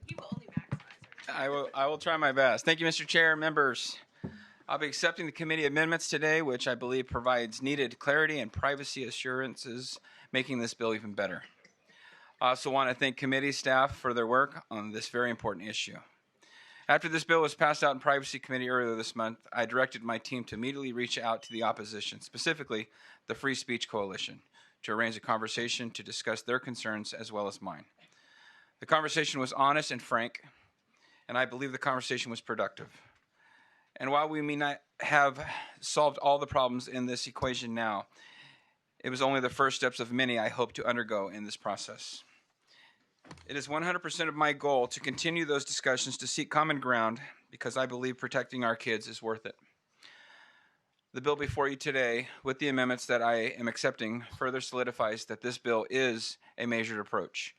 He will only maximize. I will try my best. Thank you, Mr. Chair, members. I'll be accepting the committee amendments today, which I believe provides needed clarity and privacy assurances, making this bill even better. I also want to thank committee staff for their work on this very important issue. After this bill was passed out in Privacy Committee earlier this month, I directed my team to immediately reach out to the opposition, specifically the Free Speech Coalition, to arrange a conversation to discuss their concerns as well as mine. The conversation was honest and frank, and I believe the conversation was productive. And while we may not have solved all the problems in this equation now, it was only the first steps of many I hope to undergo in this process. It is 100% of my goal to continue those discussions to seek common ground because I believe protecting our kids is worth it. The bill before you today, with the amendments that I am accepting, further solidifies that this bill is a measured approach.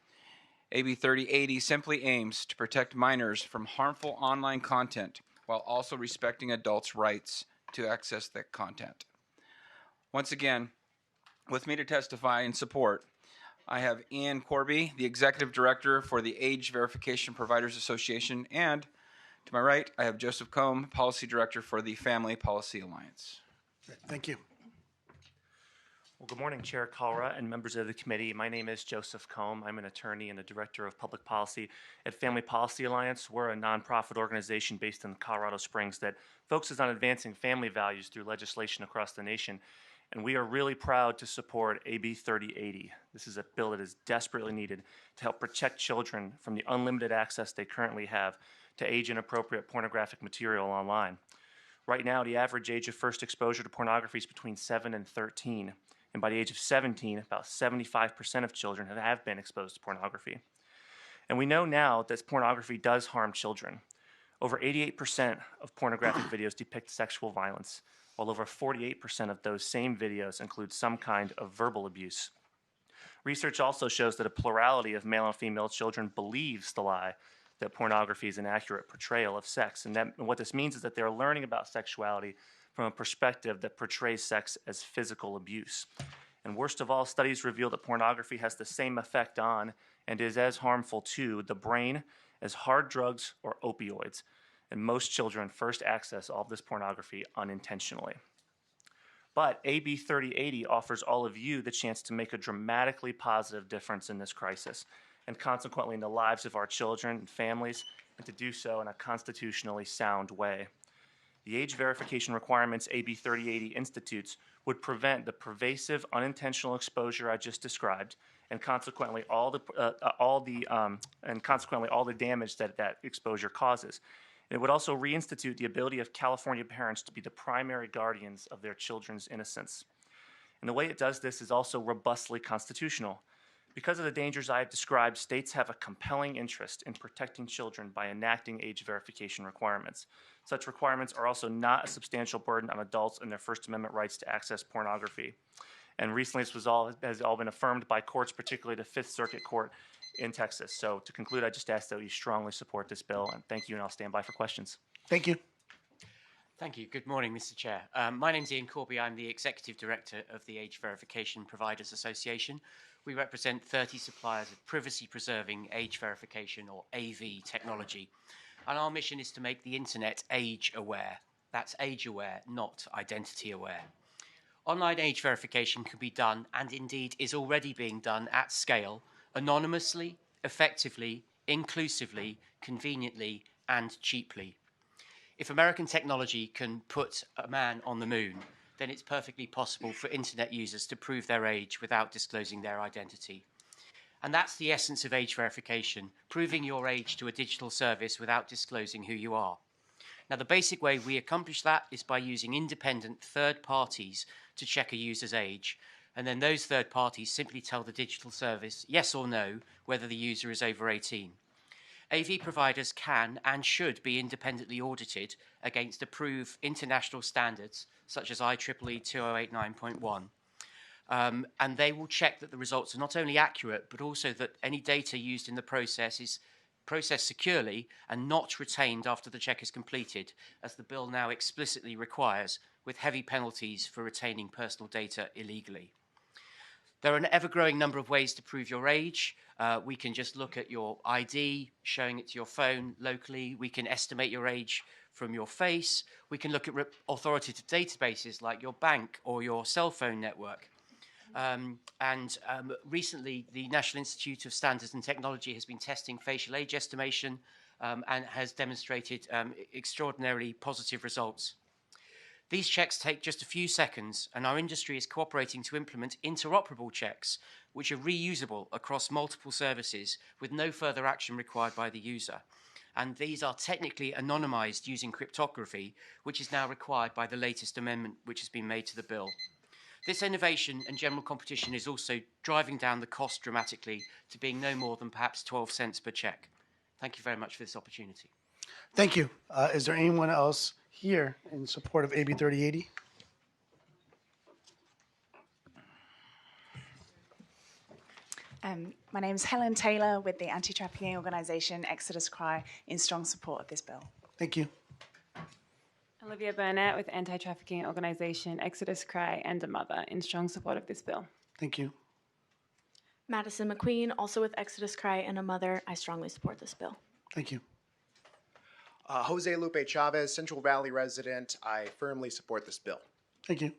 AB 3080 simply aims to protect minors from harmful online content while also respecting adults' rights to access that content. Once again, with me to testify in support, I have Iain Corby, the Executive Director for the Age Verification Providers Association, and to my right, I have Joseph Kohm, Policy Director for the Family Policy Alliance. Thank you. Well, good morning, Chair Kalra and members of the committee. My name is Joseph Kohm. I'm an attorney and a director of public policy at Family Policy Alliance. We're a nonprofit organization based in Colorado Springs that focuses on advancing family values through legislation across the nation. And we are really proud to support AB 3080. This is a bill that is desperately needed to help protect children from the unlimited access they currently have to age-inappropriate pornographic material online. Right now, the average age of first exposure to pornography is between 7 and 13. And by the age of 17, about 75% of children have been exposed to pornography. And we know now that pornography does harm children. Over 88% of pornographic videos depict sexual violence, while over 48% of those same videos include some kind of verbal abuse. Research also shows that a plurality of male and female children believes the lie that pornography is an accurate portrayal of sex. And what this means is that they're learning about sexuality from a perspective that portrays sex as physical abuse. And worst of all, studies reveal that pornography has the same effect on and is as harmful to the brain as hard drugs or opioids. And most children first access all of this pornography unintentionally. But AB 3080 offers all of you the chance to make a dramatically positive difference in this crisis, and consequently in the lives of our children and families, and to do so in a constitutionally sound way. The age verification requirements AB 3080 institutes would prevent the pervasive unintentional exposure I just described, and consequently all the damage that exposure causes. It would also reinstitute the ability of California parents to be the primary guardians of their children's innocence. And the way it does this is also robustly constitutional. Because of the dangers I have described, states have a compelling interest in protecting children by enacting age verification requirements. Such requirements are also not a substantial burden on adults and their First Amendment rights to access pornography. And recently this has all been affirmed by courts, particularly the Fifth Circuit Court in Texas. So to conclude, I just ask that you strongly support this bill, and thank you, and I'll stand by for questions. Thank you. Thank you. Good morning, Mr. Chair. My name's Iain Corby. I'm the Executive Director of the Age Verification Providers Association. We represent 30 suppliers of privacy-preserving age verification, or AV, technology. And our mission is to make the internet age-aware. That's age-aware, not identity-aware. Online age verification can be done, and indeed is already being done at scale, anonymously, effectively, inclusively, conveniently, and cheaply. If American technology can put a man on the moon, then it's perfectly possible for internet users to prove their age without disclosing their identity. And that's the essence of age verification, proving your age to a digital service without disclosing who you are. Now, the basic way we accomplish that is by using independent third parties to check a user's age, and then those third parties simply tell the digital service yes or no whether the user is over 18. AV providers can and should be independently audited against approved international standards such as IEEE 2089.1. And they will check that the results are not only accurate, but also that any data used in the process is processed securely and not retained after the check is completed, as the bill now explicitly requires, with heavy penalties for retaining personal data illegally. There are an ever-growing number of ways to prove your age. We can just look at your ID, showing it to your phone locally. We can estimate your age from your face. We can look at authoritative databases like your bank or your cell phone network. Recently, the National Institute of Standards and Technology has been testing facial age estimation and has demonstrated extraordinarily positive results. These checks take just a few seconds, and our industry is cooperating to implement interoperable checks, which are reusable across multiple services with no further action required by the user. And these are technically anonymized using cryptography, which is now required by the latest amendment which has been made to the bill. This innovation and general competition is also driving down the cost dramatically to being no more than perhaps 12 cents per check. Thank you very much for this opportunity. Thank you. Is there anyone else here in support of AB 3080? My name is Helen Taylor with the anti-trafficking organisation Exodus Cry in strong support of this bill. Thank you. Olivia Burnett with anti-trafficking organisation Exodus Cry and a mother in strong support of this bill. Thank you. Madison McQueen, also with Exodus Cry and a mother. I strongly support this bill. Thank you. Jose Lupe Chavez, Central Valley resident. I firmly support this bill. Thank you.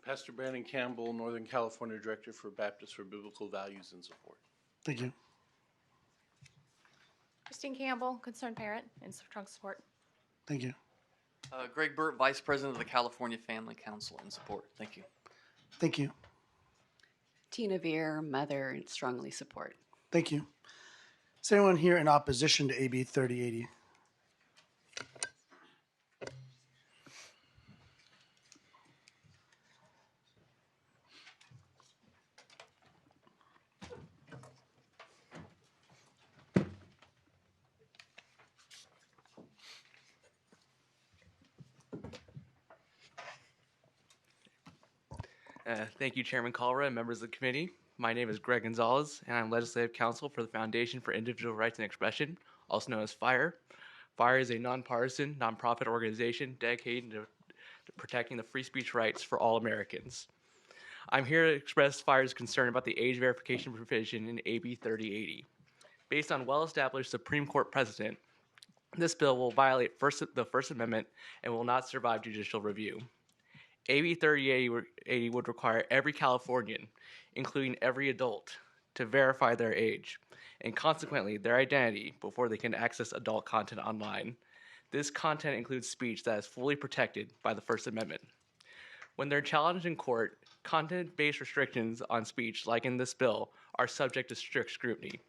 Pastor Brandon Campbell, Northern California Director for Baptists for Biblical Values and Support. Thank you. Christine Campbell, concerned parent, in strong support. Thank you. Greg Burt, Vice President of the California Family Council, in support. Thank you. Thank you. Tina Veer, mother, in strongly support. Thank you. Is there anyone here in opposition to AB 3080? Thank you, Chairman Kalra and members of the committee. My name is Greg Gonzalez, and I'm Legislative Counsel for the Foundation for Individual Rights and Expression, also known as FIRE. FIRE is a nonpartisan, nonprofit organization dedicated to protecting the free speech rights for all Americans. I'm here to express FIRE's concern about the age verification provision in AB 3080. Based on well-established Supreme Court precedent, this bill will violate the First Amendment and will not survive judicial review. AB 3080 would require every Californian, including every adult, to verify their age and consequently their identity before they can access adult content online. This content includes speech that is fully protected by the First Amendment. When they're challenged in court, content-based restrictions on speech, like in this bill, are subject to strict scrutiny.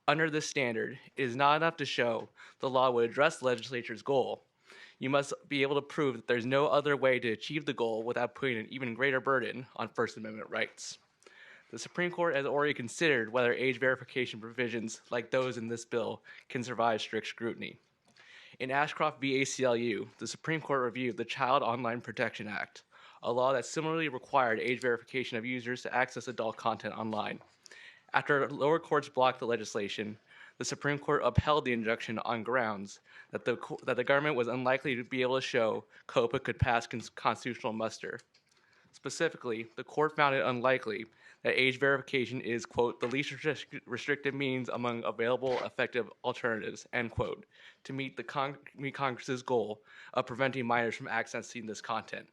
Under this standard, it is not enough to show the law would address the legislature's goal. You must be able to prove that there's no other way to achieve the goal without putting an even greater burden on First Amendment rights. The Supreme Court has already considered whether age verification provisions like those in this bill can survive strict scrutiny. In Ashcroft v. ACLU, the Supreme Court reviewed the Child Online Protection Act, a law that similarly required age verification of users to access adult content online. After lower courts blocked the legislation, the Supreme Court upheld the injunction on grounds that the government was unlikely to be able to show COPA could pass constitutional muster. Specifically, the court found it unlikely that age verification is, quote, the least restrictive means among available effective alternatives, end quote, to meet Congress's goal of preventing minors from accessing this content.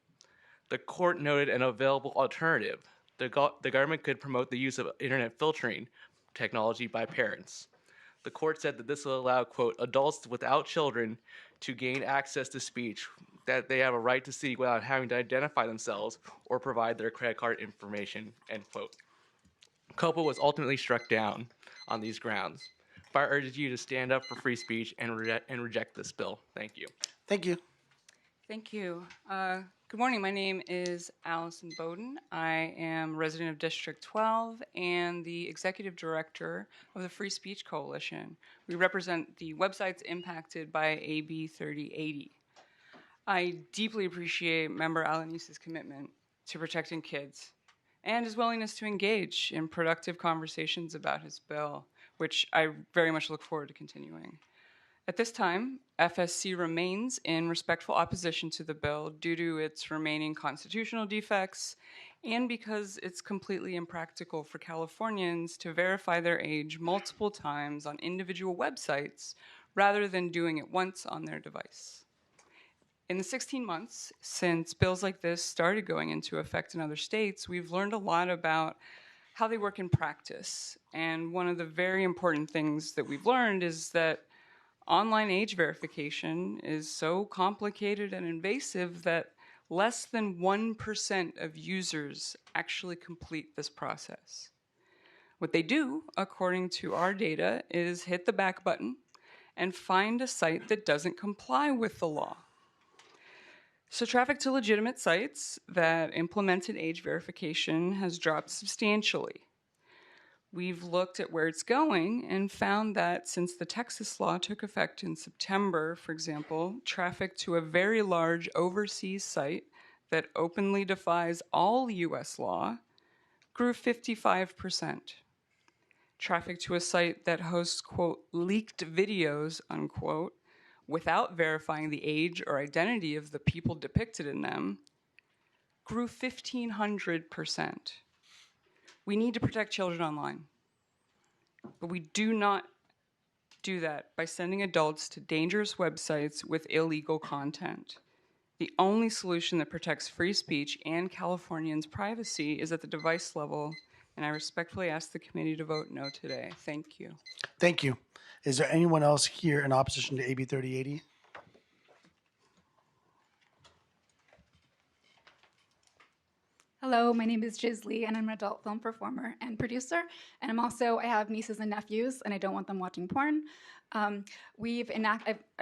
The court noted an available alternative. The government could promote the use of internet filtering technology by parents. The court said that this will allow, quote, adults without children to gain access to speech that they have a right to seek without having to identify themselves or provide their credit card information, end quote. COPA was ultimately struck down on these grounds. FIRE urges you to stand up for free speech and reject this bill. Thank you. Thank you. Thank you. Good morning. My name is Allison Bowden. I am a resident of District 12 and the Executive Director of the Free Speech Coalition. We represent the websites impacted by AB 3080. I deeply appreciate Member Alanise's commitment to protecting kids and his willingness to engage in productive conversations about his bill, which I very much look forward to continuing. At this time, FSC remains in respectful opposition to the bill due to its remaining constitutional defects and because it's completely impractical for Californians to verify their age multiple times on individual websites rather than doing it once on their device. In the 16 months since bills like this started going into effect in other states, we've learned a lot about how they work in practice. And one of the very important things that we've learned is that online age verification is so complicated and invasive that less than 1% of users actually complete this process. What they do, according to our data, is hit the back button and find a site that doesn't comply with the law. So traffic to legitimate sites that implemented age verification has dropped substantially. We've looked at where it's going and found that since the Texas law took effect in September, for example, traffic to a very large overseas site that openly defies all U.S. law grew 55%. Traffic to a site that hosts, quote, leaked videos, unquote, without verifying the age or identity of the people depicted in them grew 1,500%. We need to protect children online, but we do not do that by sending adults to dangerous websites with illegal content. The only solution that protects free speech and Californians' privacy is at the device level, and I respectfully ask the committee to vote no today. Thank you. Thank you. Is there anyone else here in opposition to AB 3080? Hello, my name is Jisley, and I'm an adult film performer and producer. And I have nieces and nephews, and I don't want them watching porn. I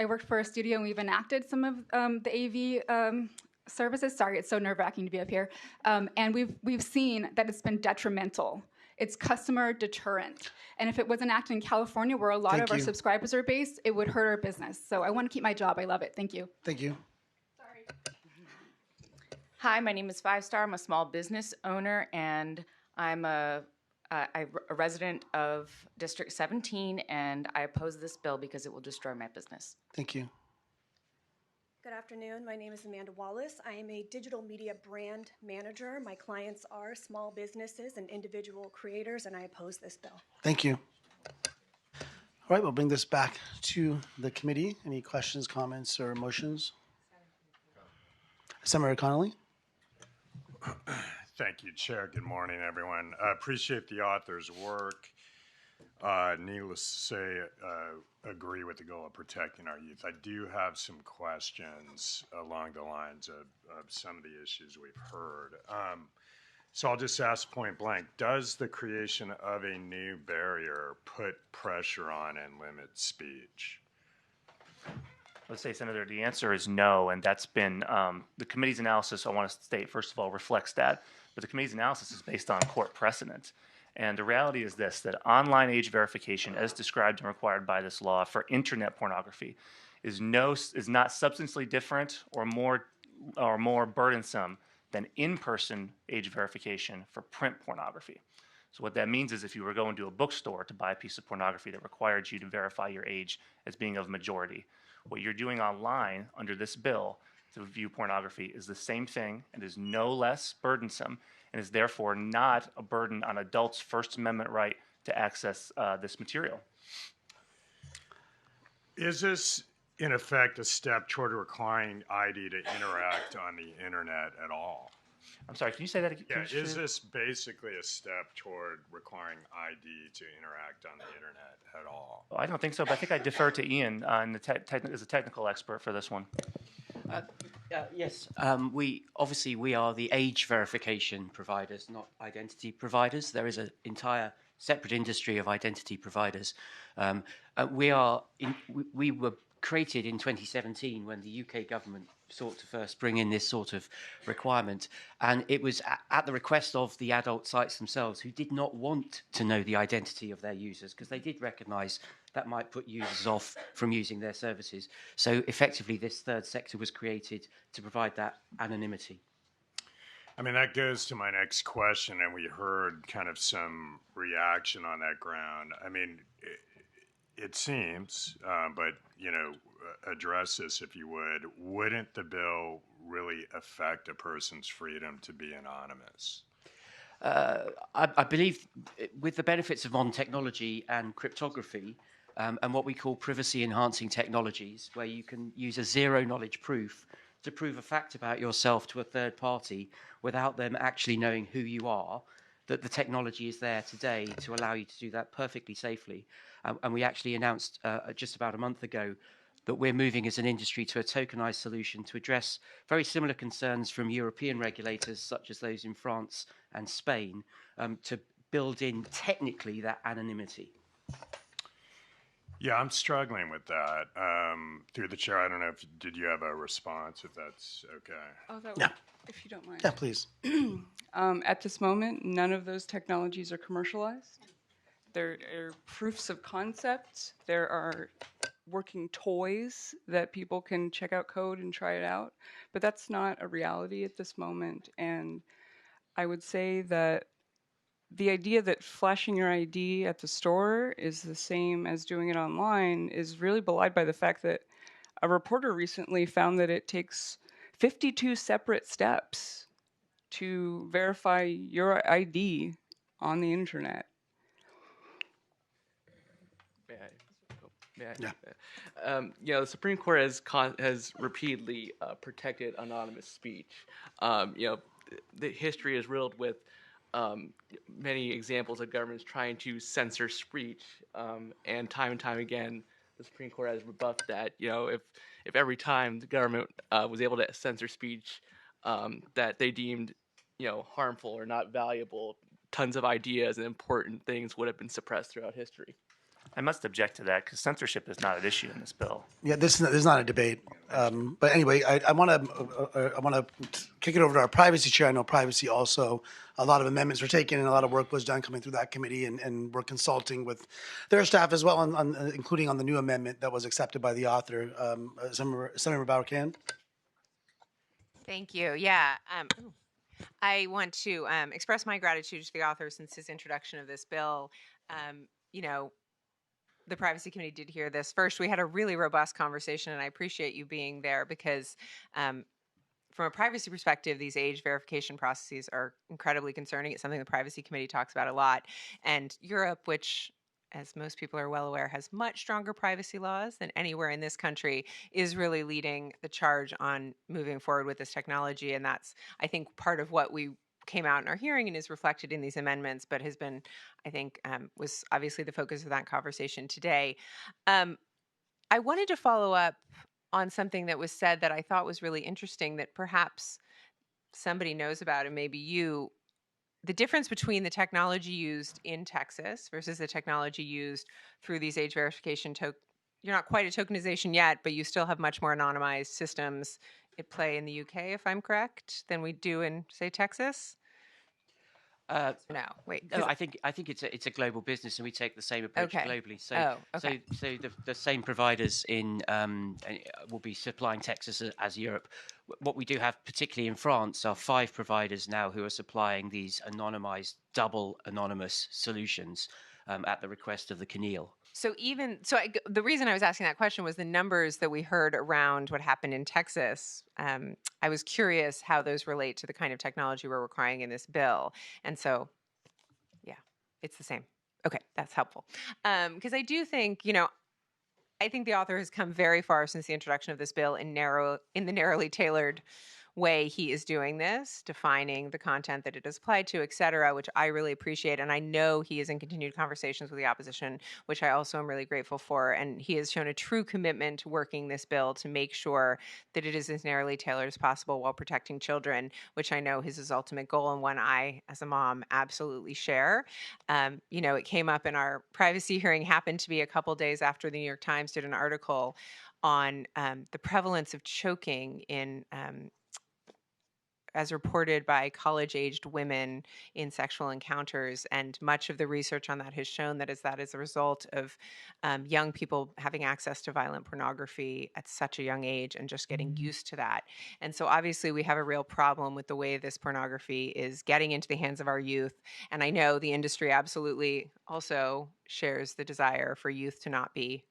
worked for a studio, and we've enacted some of the AV services. Sorry, it's so nerve-wracking to be up here. And we've seen that it's been detrimental. It's customer deterrent. And if it was enacted in California, where a lot of our subscribers are based, it would hurt our business. So I want to keep my job. I love it. Thank you. Thank you. Hi, my name is Five Star. I'm a small business owner, and I'm a resident of District 17, and I oppose this bill because it will destroy my business. Thank you. Good afternoon. My name is Amanda Wallace. I am a digital media brand manager. My clients are small businesses and individual creators, and I oppose this bill. Thank you. All right, we'll bring this back to the committee. Any questions, comments, or motions? Senator Connolly. Thank you, Chair. Good morning, everyone. I appreciate the author's work. Needless to say, agree with the goal of protecting our youth. I do have some questions along the lines of some of the issues we've heard. So I'll just ask point blank, does the creation of a new barrier put pressure on and limit speech? Let's say, Senator, the answer is no, and that's been the committee's analysis. I want to state, first of all, reflects that, but the committee's analysis is based on court precedent. And the reality is this, that online age verification, as described and required by this law for internet pornography, is not substantially different or more burdensome than in-person age verification for print pornography. So what that means is if you were going to a bookstore to buy a piece of pornography that required you to verify your age as being of majority, what you're doing online under this bill to view pornography is the same thing and is no less burdensome and is therefore not a burden on adults' First Amendment right to access this material. Is this, in effect, a step toward requiring ID to interact on the internet at all? I'm sorry, can you say that again? Yeah, is this basically a step toward requiring ID to interact on the internet at all? Well, I don't think so, but I think I defer to Iain as a technical expert for this one. Yes, we are the age verification providers, not identity providers. There is an entire separate industry of identity providers. We were created in 2017 when the UK government sought to first bring in this sort of requirement, and it was at the request of the adult sites themselves, who did not want to know the identity of their users because they did recognise that might put users off from using their services. So effectively this third sector was created to provide that anonymity. I mean, that goes to my next question, and we heard kind of some reaction on that ground. I mean, it seems, but, you know, address this if you would, wouldn't the bill really affect a person's freedom to be anonymous? I believe with the benefits of modern technology and cryptography and what we call privacy-enhancing technologies, where you can use a zero-knowledge proof to prove a fact about yourself to a third party without them actually knowing who you are, that the technology is there today to allow you to do that perfectly safely. And we actually announced just about a month ago that we're moving as an industry to a tokenized solution to address very similar concerns from European regulators, such as those in France and Spain, to build in technically that anonymity. Yeah, I'm struggling with that. Through the chair, I don't know did you have a response, if that's okay? Oh, that Yeah. if you don't mind. Yeah, please. At this moment, none of those technologies are commercialized. There are proofs of concept. There are working toys that people can check out code and try it out. But that's not a reality at this moment. And I would say that the idea that flashing your ID at the store is the same as doing it online is really belied by the fact that a reporter recently found that it takes 52 separate steps to verify your ID on the internet. The Supreme Court has repeatedly protected anonymous speech. The history is riddled with many examples of governments trying to censor speech, and time again, the Supreme Court has rebuffed that. If every time the government was able to censor speech that they deemed harmful or not valuable, tons of ideas and important things would have been suppressed throughout history. I must object to that because censorship is not an issue in this bill. Yeah, this is not a debate. But anyway, I want to kick it over to our privacy chair. I know privacy also, a lot of amendments were taken and a lot of work was done coming through that committee, and we're consulting with their staff as well, including on the new amendment that was accepted by the author, Senator Bauer-Kahan. Thank you. Yeah. I want to express my gratitude to the author since his introduction of this bill. The Privacy Committee did hear this. First, we had a really robust conversation, and I appreciate you being there because from a privacy perspective, these age verification processes are incredibly concerning. It's something the Privacy Committee talks about a lot. And Europe, which, as most people are well aware, has much stronger privacy laws than anywhere in this country, is really leading the charge on moving forward with this technology. And that's, I think, part of what we came out in our hearing and is reflected in these amendments, but has been, I think, was obviously the focus of that conversation today. I wanted to follow up on something that was said that I thought was really interesting that perhaps somebody knows about, and maybe you, the difference between the technology used in Texas versus the technology used through these age verification you're not quite a tokenization yet, but you still have much more anonymized systems at play in the UK, if I'm correct, than we do in, say, Texas? No, wait. No, I think it's a global business, and we take the same approach globally. So, so the same providers in will be supplying Texas as Europe. What we do have, particularly in France, are 5 providers now who are supplying these anonymized, double anonymous solutions at the request of the CNIL. So the reason I was asking that question was the numbers that we heard around what happened in Texas. I was curious how those relate to the kind of technology we're requiring in this bill. And so, yeah, it's the same. Okay, that's helpful. Because I do think, I think the author has come very far since the introduction of this bill in the narrowly tailored way he is doing this, defining the content that it is applied to, et cetera, which I really appreciate. And I know he is in continued conversations with the opposition, which I also am really grateful for. And he has shown a true commitment to working this bill to make sure that it is as narrowly tailored as possible while protecting children, which I know is his ultimate goal and one I, as a mom, absolutely share. It came up in our privacy hearing, happened to be a couple days after the New York Times did an article on the prevalence of choking in as reported by college-aged women in sexual encounters. And much of the research on that has shown that is a result of young people having access to violent pornography at such a young age and just getting used to that. And so obviously we have a real problem with the way this pornography is getting into the hands of our youth. And I know the industry absolutely also shares the desire for youth to not be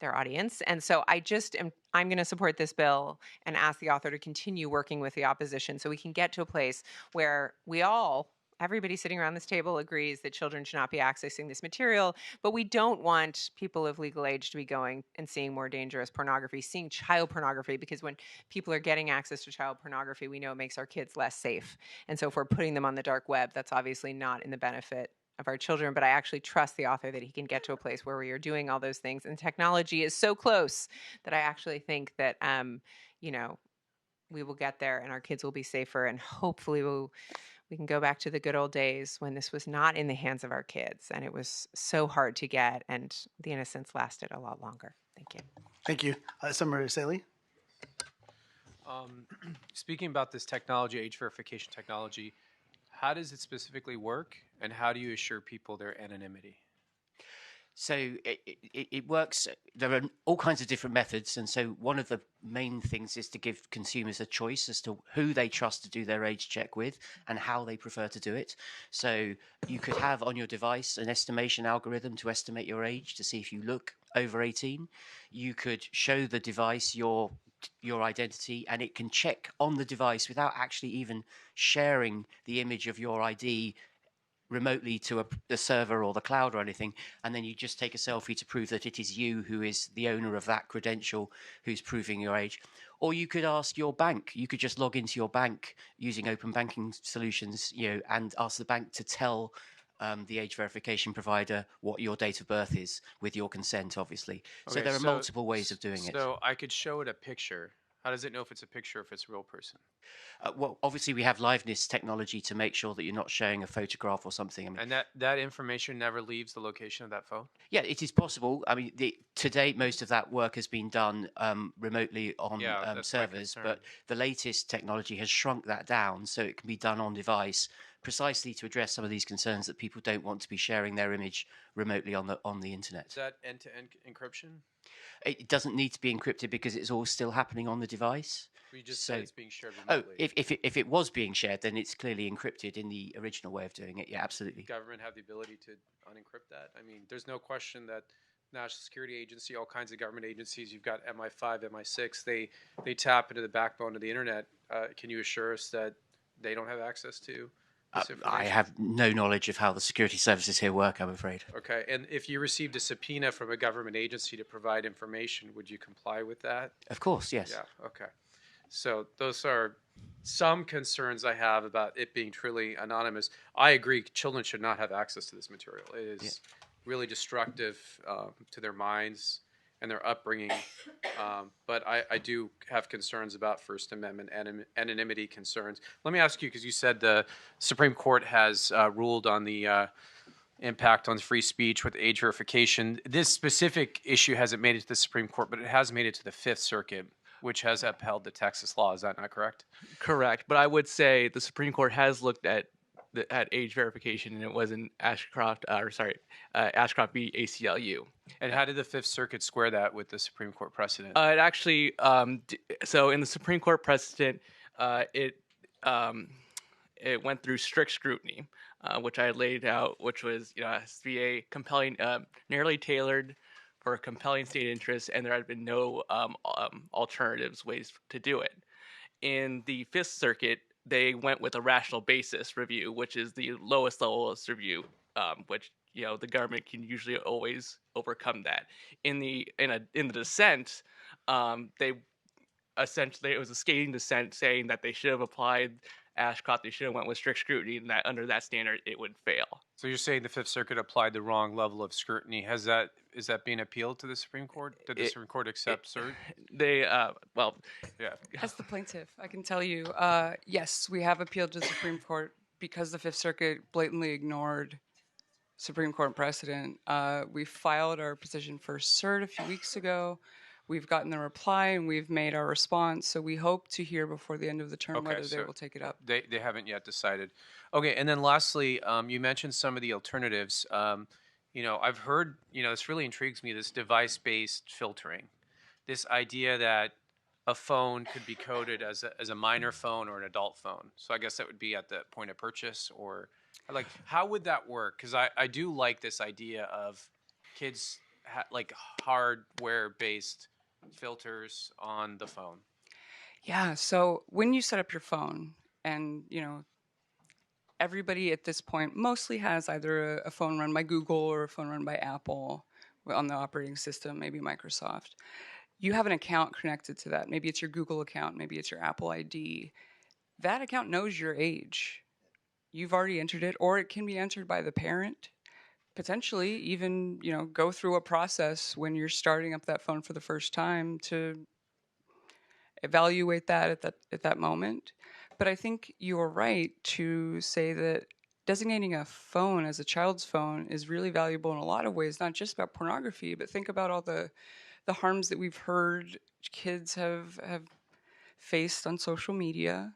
their audience. And so I'm going to support this bill and ask the author to continue working with the opposition so we can get to a place where we all everybody sitting around this table agrees that children should not be accessing this material, but we don't want people of legal age to be going and seeing more dangerous pornography, seeing child pornography, because when people are getting access to child pornography, we know it makes our kids less safe. And so if we're putting them on the dark web, that's obviously not in the benefit of our children. But I actually trust the author that he can get to a place where we are doing all those things. And technology is so close that I actually think that, we will get there and our kids will be safer, and hopefully we can go back to the good old days when this was not in the hands of our kids and it was so hard to get and the innocence lasted a lot longer. Thank you. Thank you. Senator Essayli? Speaking about this technology, age verification technology, how does it specifically work, and how do you assure people their anonymity? So it works. There are all kinds of different methods, and so one of the main things is to give consumers a choice as to who they trust to do their age check with and how they prefer to do it. So you could have on your device an estimation algorithm to estimate your age to see if you look over 18. You could show the device your identity, and it can check on the device without actually even sharing the image of your ID remotely to a server or the cloud or anything, and then you just take a selfie to prove that it is you who is the owner of that credential who's proving your age. Or you could ask your bank. You could just log into your bank using open banking solutions, and ask the bank to tell the age verification provider what your date of birth is with your consent, obviously. So there are multiple ways of doing it. So I could show it a picture. How does it know if it's a picture or if it's a real person? Well, obviously we have liveness technology to make sure that you're not showing a photograph or something. And that information never leaves the location of that phone? Yeah, it is possible. I mean, to date, most of that work has been done remotely on servers, but the latest technology has shrunk that down so it can be done on device, precisely to address some of these concerns that people don't want to be sharing their image remotely on the internet. Is that end-to-end encryption? It doesn't need to be encrypted because it's all still happening on the device. You just said it's being shared remotely. If it was being shared, then it's clearly encrypted in the original way of doing it. Yeah, absolutely. Does the government have the ability to unencrypt that? I mean, there's no question that National Security Agency, all kinds of government agencies, you've got MI5, MI6, they tap into the backbone of the internet. Can you assure us that they don't have access to this information? I have no knowledge of how the security services here work, I'm afraid. Okay, and if you received a subpoena from a government agency to provide information, would you comply with that? Of course, yes. Yeah, okay. So those are some concerns I have about it being truly anonymous. I agree, children should not have access to this material. It is really destructive to their minds and their upbringing. But I do have concerns about First Amendment anonymity concerns. Let me ask you, because you said the Supreme Court has ruled on the impact on free speech with age verification. This specific issue hasn't made it to the Supreme Court, but it has made it to the Fifth Circuit, which has upheld the Texas law. Is that not correct? Correct. But I would say the Supreme Court has looked at age verification, and it was in Ashcroft v. ACLU. And how did the Fifth Circuit square that with the Supreme Court precedent? It actually, so in the Supreme Court precedent, it went through strict scrutiny, which I laid out, which was, has to be a compelling, narrowly tailored for a compelling state interest, and there had been no alternatives ways to do it. In the Fifth Circuit, they went with a rational basis review, which is the lowest level of review, which the government can usually always overcome that. In the dissent, they essentially, it was a scathing dissent saying that they should have applied Ashcroft, they should have went with strict scrutiny, and that under that standard it would fail. So you're saying the Fifth Circuit applied the wrong level of scrutiny. Is that being appealed to the Supreme Court? Did the Supreme Court accept cert? As the plaintiff, I can tell you, yes, we have appealed to the Supreme Court because the Fifth Circuit blatantly ignored Supreme Court precedent. We filed our petition for cert a few weeks ago. We've gotten the reply, and we've made our response. So we hope to hear before the end of the term whether they will take it up. They haven't yet decided. Okay, and then lastly, you mentioned some of the alternatives. I've heard, this really intrigues me, this device-based filtering. This idea that a phone could be coded as a minor phone or an adult phone. So I guess that would be at the point of purchase, or how would that work? Because I do like this idea of kids hardware-based filters on the phone. Yeah, so when you set up your phone and, everybody at this point mostly has either a phone run by Google or a phone run by Apple on the operating system, maybe Microsoft. You have an account connected to that. Maybe it's your Google account, maybe it's your Apple ID. That account knows your age. You've already entered it, or it can be entered by the parent. Potentially even, go through a process when you're starting up that phone for the first time to evaluate that at that moment. But I think you're right to say that designating a phone as a child's phone is really valuable in a lot of ways, not just about pornography, but think about all the harms that we've heard kids have faced on social media.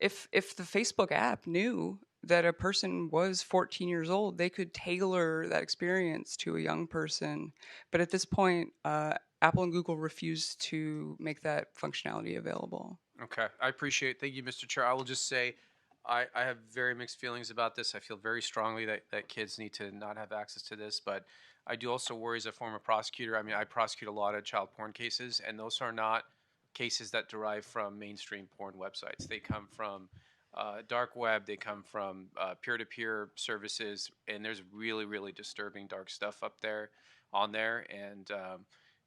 If the Facebook app knew that a person was 14 years old, they could tailor that experience to a young person. But at this point, Apple and Google refuse to make that functionality available. Okay, I appreciate it. Thank you, Mr. Chair. I will just say I have very mixed feelings about this. I feel very strongly that kids need to not have access to this, but I do also worry as a former prosecutor. I mean, I prosecute a lot of child porn cases, and those are not cases that derive from mainstream porn websites. They come from dark web, they come from peer-to-peer services, and there's really, really disturbing dark stuff up there, on there, and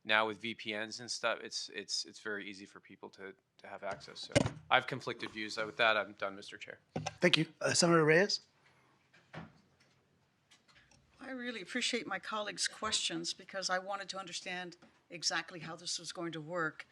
now with VPNs and stuff, it's very easy for people to have access. So I have conflicted views. With that, I'm done, Mr. Chair. Thank you. Senator Reyes? I really appreciate my colleagues' questions because I wanted to understand exactly how this was going to work.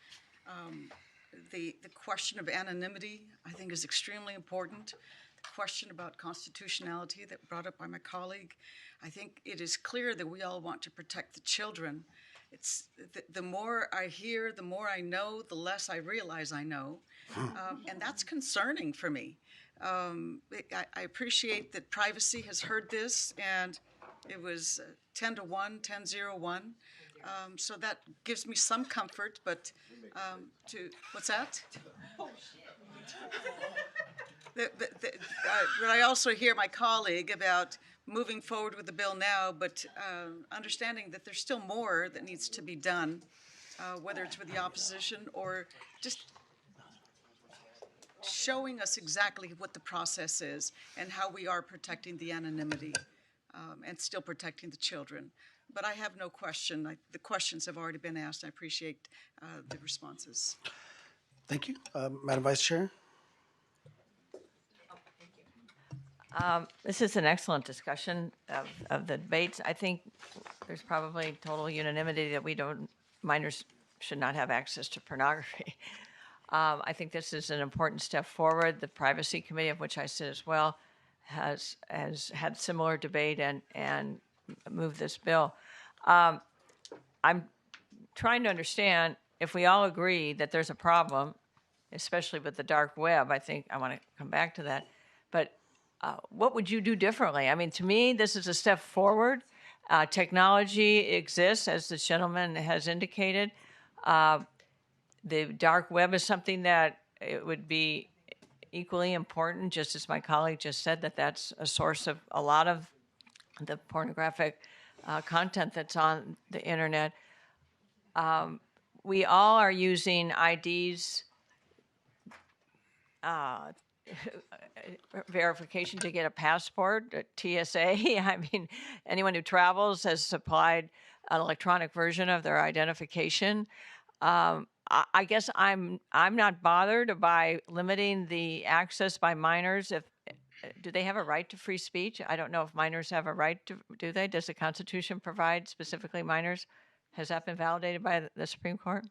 The question of anonymity, I think, is extremely important. The question about constitutionality that brought up by my colleague, I think it is clear that we all want to protect the children. It's the more I hear, the more I know, the less I realize I know, and that's concerning for me. I appreciate that privacy has heard this, and it was 10-1, 10-0-1. So that gives me some comfort, but what's that? But I also hear my colleague about moving forward with the bill now, but understanding that there's still more that needs to be done, whether it's with the opposition or just showing us exactly what the process is and how we are protecting the anonymity and still protecting the children. But I have no question. The questions have already been asked. I appreciate the responses. Thank you. Madam Vice Chair? This is an excellent discussion of the debates. I think there's probably total unanimity that minors should not have access to pornography. I think this is an important step forward. The Privacy Committee, of which I sit as well, has had similar debate and moved this bill. I'm trying to understand if we all agree that there's a problem, especially with the dark web. I think I want to come back to that. But what would you do differently? I mean, to me, this is a step forward. Technology exists, as the gentleman has indicated. The dark web is something that it would be equally important, just as my colleague just said, that's a source of a lot of the pornographic content that's on the internet. We all are using IDs, verification to get a passport, TSA. I mean, anyone who travels has supplied an electronic version of their identification. I guess I'm not bothered by limiting the access by minors. Do they have a right to free speech? I don't know if minors have a right to, do they? Does the Constitution provide specifically minors? Has that been validated by the Supreme Court?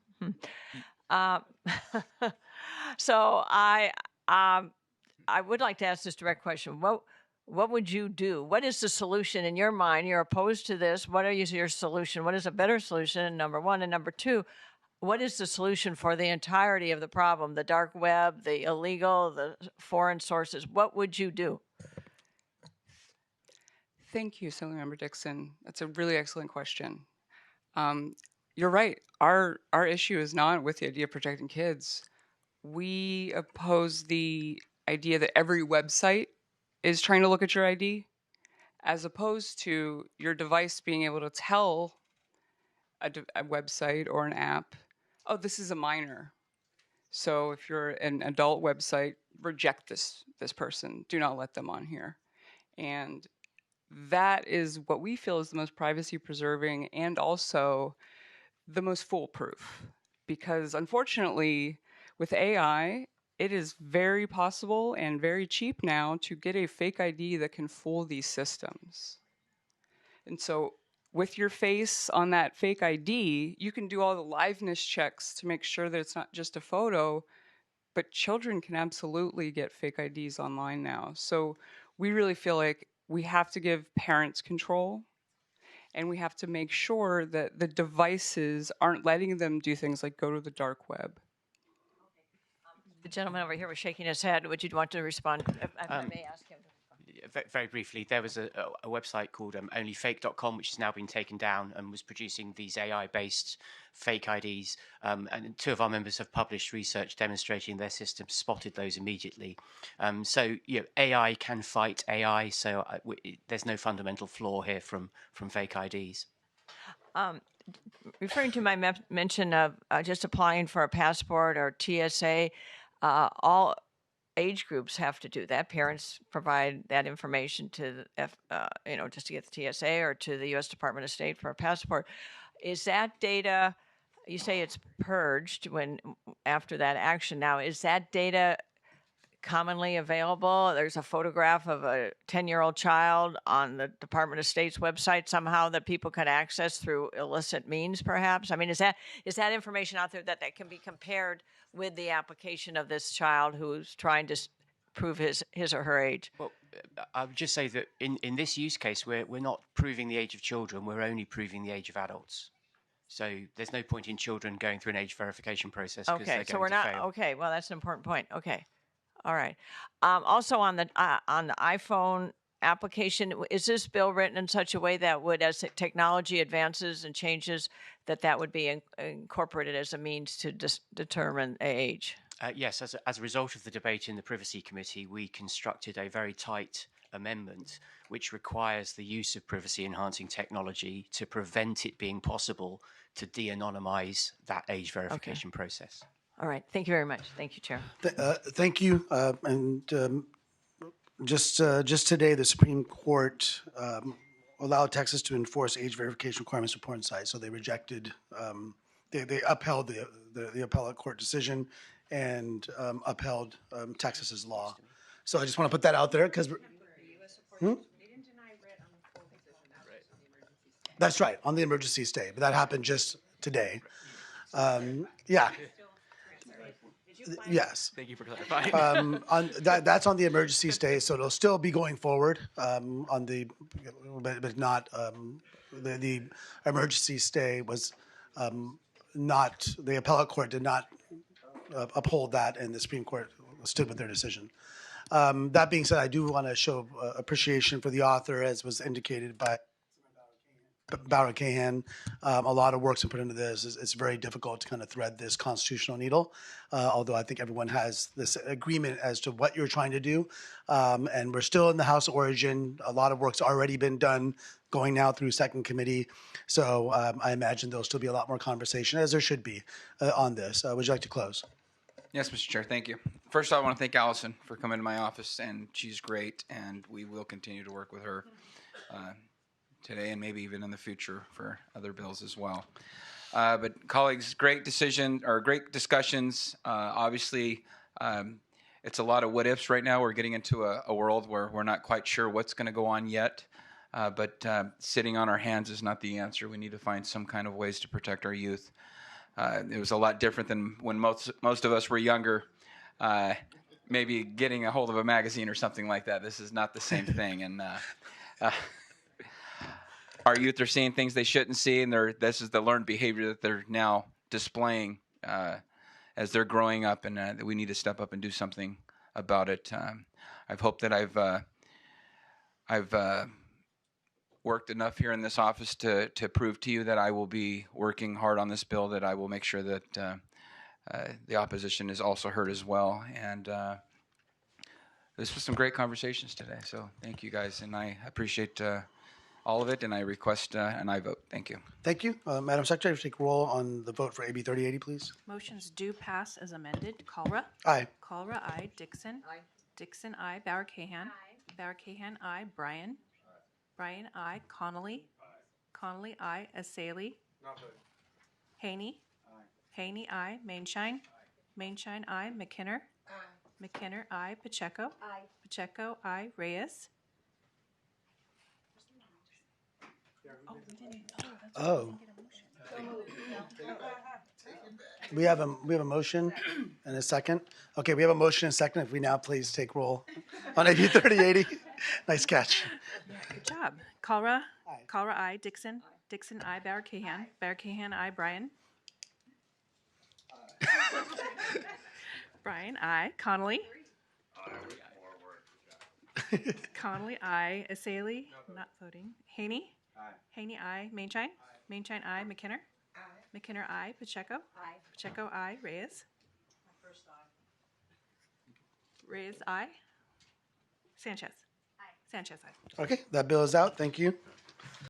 So I would like to ask this direct question. What would you do? What is the solution in your mind? You're opposed to this. What is your solution? What is a better solution, number one? And number two, what is the solution for the entirety of the problem? The dark web, the illegal, the foreign sources. What would you do? Thank you, Assemblymember Dixon. That's a really excellent question. You're right. Our issue is not with the idea of protecting kids. We oppose the idea that every website is trying to look at your ID, as opposed to your device being able to tell a website or an app, oh, this is a minor. So if you're an adult website, reject this person. Do not let them on here. And that is what we feel is the most privacy preserving and also the most foolproof. Because unfortunately, with AI, it is very possible and very cheap now to get a fake ID that can fool these systems. And so with your face on that fake ID, you can do all the liveness checks to make sure that it's not just a photo, but children can absolutely get fake IDs online now. So we really feel like we have to give parents control, and we have to make sure that the devices aren't letting them do things like go to the dark web. The gentleman over here was shaking his head. Would you want to respond? If I may ask him. Very briefly, there was a website called onlyfake.com, which has now been taken down and was producing these AI-based fake IDs. And 2 of our members have published research demonstrating their system spotted those immediately. So AI can fight AI. So there's no fundamental flaw here from fake IDs. Referring to my mention of just applying for a passport or TSA, all age groups have to do that. Parents provide that information to the just to get the TSA or to the U.S. Department of State for a passport. Is that data? You say it's purged after that action. Now, is that data commonly available? There's a photograph of a 10-year-old child on the Department of State's website somehow that people can access through illicit means, perhaps? I mean, is that information out there that can be compared with the application of this child who's trying to prove his or her age? Well, I would just say that in this use case, we're not proving the age of children. We're only proving the age of adults. So there's no point in children going through an age verification process. Okay, so we're not. Fail. Okay, well, that's an important point. Okay. All right. Also on the iPhone application, is this bill written in such a way that would, as technology advances and changes, that would be incorporated as a means to determine age? Yes, as a result of the debate in the Privacy Committee, we constructed a very tight amendment which requires the use of privacy-enhancing technology to prevent it being possible to de-anonymize that age verification process. All right. Thank you very much. Thank you, Chair. Thank you. Just today, the Supreme Court allowed Texas to enforce age verification requirements for porn sites. So they rejected, they upheld the appellate court decision and upheld Texas's law. So I just want to put that out there because. That's right, on the emergency stay, but that happened just today. Yeah. Yes. Thank you for clarifying. That's on the emergency stay, so it'll still be going forward but not the emergency stay was not, the appellate court did not uphold that, and the Supreme Court stood with their decision. That being said, I do want to show appreciation for the author, as was indicated by Bauer-Kahan. A lot of work's been put into this. It's very difficult to kind of thread this constitutional needle, although I think everyone has this agreement as to what you're trying to do. And we're still in the House of Origin. A lot of work's already been done, going now through second committee. So I imagine there'll still be a lot more conversation, as there should be, on this. Would you like to close? Yes, Mr. Chair, thank you. First, I want to thank Allison for coming to my office, and she's great, and we will continue to work with her today and maybe even in the future for other bills as well. But colleagues, great discussions. Obviously, it's a lot of what ifs right now. We're getting into a world where we're not quite sure what's going to go on yet. But sitting on our hands is not the answer. We need to find some kind of ways to protect our youth. It was a lot different than when most of us were younger. Maybe getting a hold of a magazine or something like that. This is not the same thing. And our youth are seeing things they shouldn't see, and this is the learned behavior that they're now displaying as they're growing up, and we need to step up and do something about it. I've hoped that I've worked enough here in this office to prove to you that I will be working hard on this bill, that I will make sure that the opposition is also heard as well. And this was some great conversations today, so thank you guys, and I appreciate all of it, and I request an aye vote. Thank you. Thank you. Madam Secretary, take roll on the vote for AB 3080, please. Motions do pass as amended. Kalra? Aye. Kalra, aye. Dixon? Aye. Dixon, aye. Bauer-Kahan? Aye. Bauer-Kahan, aye. Bryan? Bryan, aye. Connolly? Connolly, aye. Essayli? Haney? Haney, aye. Maienschein? Maienschein, aye. McKinnor? McKinnor, aye. Pacheco? Pacheco, aye. Reyes? Oh. We have a motion and a second. Okay, we have a motion and a second. If we now please take roll on AB 3080. Nice catch. Good job. Kalra? Kalra, aye. Dixon? Dixon, aye. Bauer-Kahan? Bauer-Kahan, aye. Bryan? Bryan, aye. Connolly? Connolly, aye. Essayli? Not voting. Haney? Haney, aye. Maienschein? Maienschein, aye. McKinnor? McKinnor, aye. Pacheco? Pacheco, aye. Reyes? Reyes, aye. Sanchez? Sanchez, aye. Okay, that bill is out. Thank you.